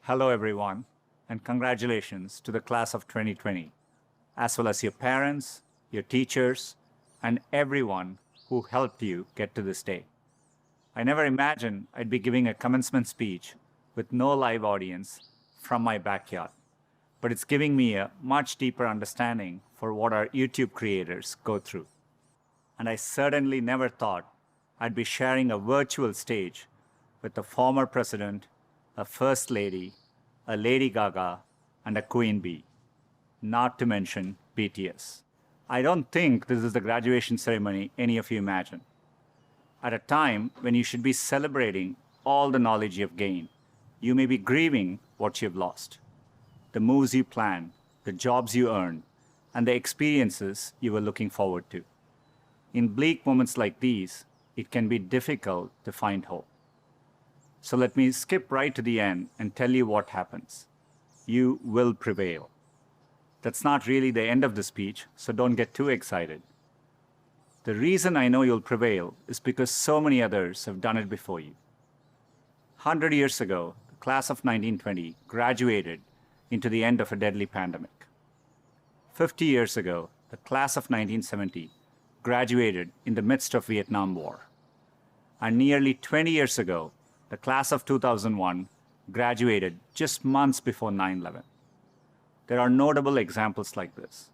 Hello, everyone, and congratulations to the class of 2020, as well as your parents, your teachers, and everyone who helped you get to this day. I never imagined I'd be giving a commencement speech with no live audience from my backyard, but it's giving me a much deeper understanding for what our YouTube creators go through. And I certainly never thought I'd be sharing a virtual stage with a former president, a first lady, a Lady Gaga, and a Queen Bee, not to mention BTS. I don't think this is the graduation ceremony any of you imagine. At a time when you should be celebrating all the knowledge you've gained, you may be grieving what you've lost. The moves you planned, the jobs you earned, and the experiences you were looking forward to. In bleak moments like these, it can be difficult to find hope. So let me skip right to the end and tell you what happens. You will prevail. That's not really the end of the speech, so don't get too excited. The reason I know you'll prevail is because so many others have done it before you. 100 years ago, the class of 1920 graduated into the end of a deadly pandemic. 50 years ago, the class of 1970 graduated in the midst of Vietnam War. And nearly 20 years ago, the class of 2001 graduated just months before 9/11. There are notable examples like this.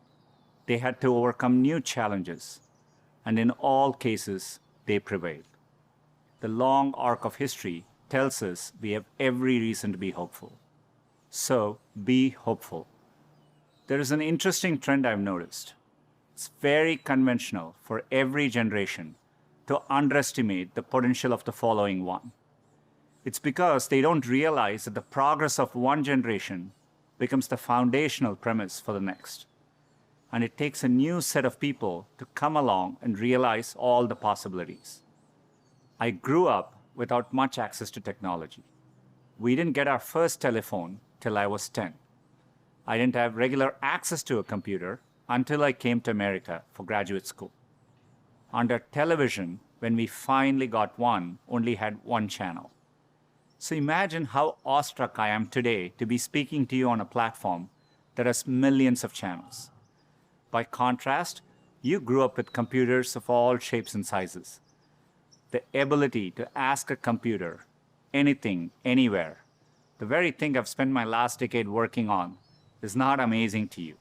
They had to overcome new challenges, and in all cases, they prevailed. The long arc of history tells us we have every reason to be hopeful. So, be hopeful. There is an interesting trend I've noticed. It's very conventional for every generation to underestimate the potential of the following one. It's because they don't realize that the progress of one generation becomes the foundational premise for the next. And it takes a new set of people to come along and realize all the possibilities. I grew up without much access to technology. We didn't get our first telephone till I was 10. I didn't have regular access to a computer until I came to America for graduate school. Under television, when we finally got one, only had one channel. So imagine how awestruck I am today to be speaking to you on a platform that has millions of channels. By contrast, you grew up with computers of all shapes and sizes. The ability to ask a computer anything, anywhere, the very thing I've spent my last decade working on, is not amazing to you.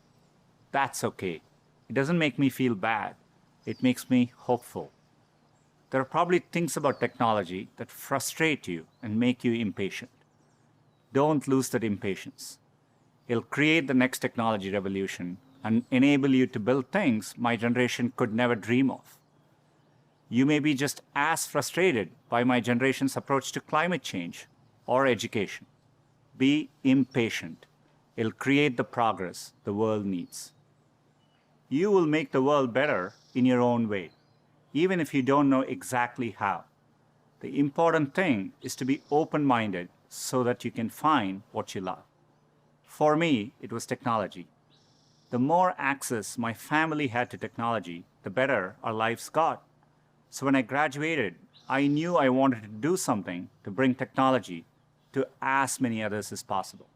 That's okay. It doesn't make me feel bad. It makes me hopeful. There are probably things about technology that frustrate you and make you impatient. Don't lose that impatience. It'll create the next technology revolution and enable you to build things my generation could never dream of. You may be just as frustrated by my generation's approach to climate change or education. Be impatient. It'll create the progress the world needs. You will make the world better in your own way, even if you don't know exactly how. The important thing is to be open-minded so that you can find what you love. For me, it was technology. The more access my family had to technology, the better our lives got. So when I graduated, I knew I wanted to do something to bring technology to as many others as possible.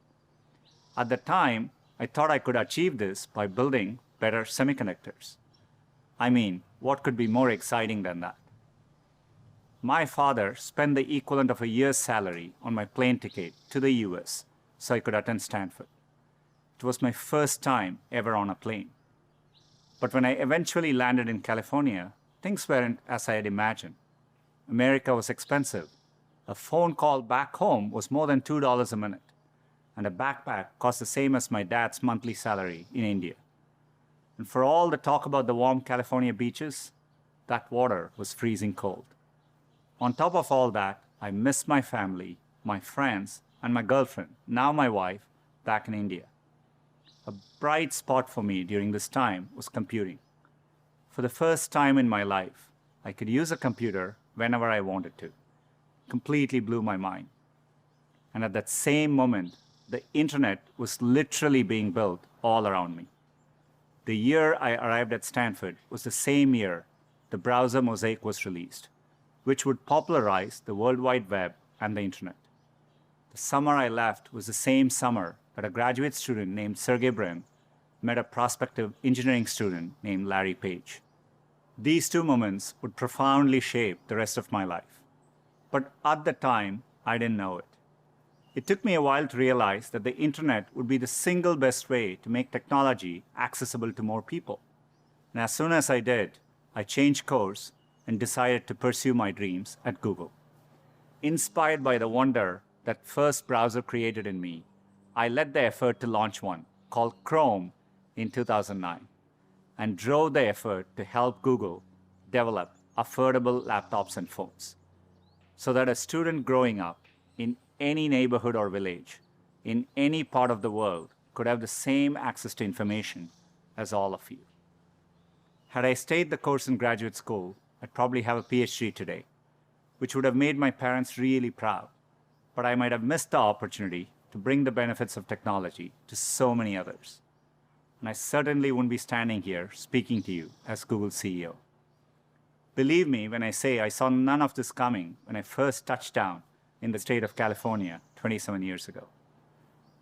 At the time, I thought I could achieve this by building better semiconductors. I mean, what could be more exciting than that? My father spent the equivalent of a year's salary on my plane ticket to the US so I could attend Stanford. It was my first time ever on a plane. But when I eventually landed in California, things weren't as I had imagined. America was expensive. A phone call back home was more than $2 a minute, and a backpack cost the same as my dad's monthly salary in India. And for all the talk about the warm California beaches, that water was freezing cold. On top of all that, I missed my family, my friends, and my girlfriend, now my wife, back in India. A bright spot for me during this time was computing. For the first time in my life, I could use a computer whenever I wanted to. Completely blew my mind. And at that same moment, the internet was literally being built all around me. The year I arrived at Stanford was the same year the browser Mosaic was released, which would popularize the World Wide Web and the internet. The summer I left was the same summer that a graduate student named Sergey Brin met a prospective engineering student named Larry Page. These two moments would profoundly shape the rest of my life. But at the time, I didn't know it. It took me a while to realize that the internet would be the single best way to make technology accessible to more people. And as soon as I did, I changed course and decided to pursue my dreams at Google. Inspired by the wonder that first browser created in me, I led the effort to launch one called Chrome in 2009 and drove the effort to help Google develop affordable laptops and phones so that a student growing up in any neighborhood or village in any part of the world could have the same access to information as all of you. Had I stayed the course in graduate school, I'd probably have a PhD today, which would have made my parents really proud, but I might have missed the opportunity to bring the benefits of technology to so many others. And I certainly wouldn't be standing here speaking to you as Google's CEO. Believe me when I say I saw none of this coming when I first touched down in the state of California 27 years ago.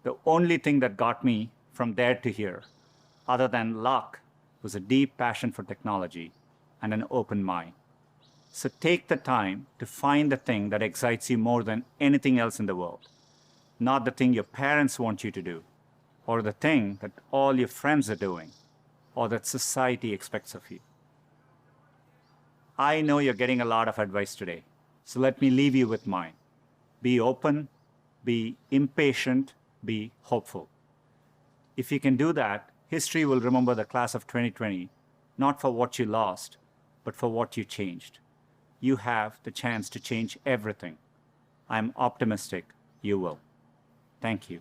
The only thing that got me from there to here, other than luck, was a deep passion for technology and an open mind. So take the time to find the thing that excites you more than anything else in the world, not the thing your parents want you to do, or the thing that all your friends are doing, or that society expects of you. I know you're getting a lot of advice today, so let me leave you with mine. Be open, be impatient, be hopeful. If you can do that, history will remember the class of 2020, not for what you lost, but for what you changed. You have the chance to change everything. I'm optimistic you will. Thank you.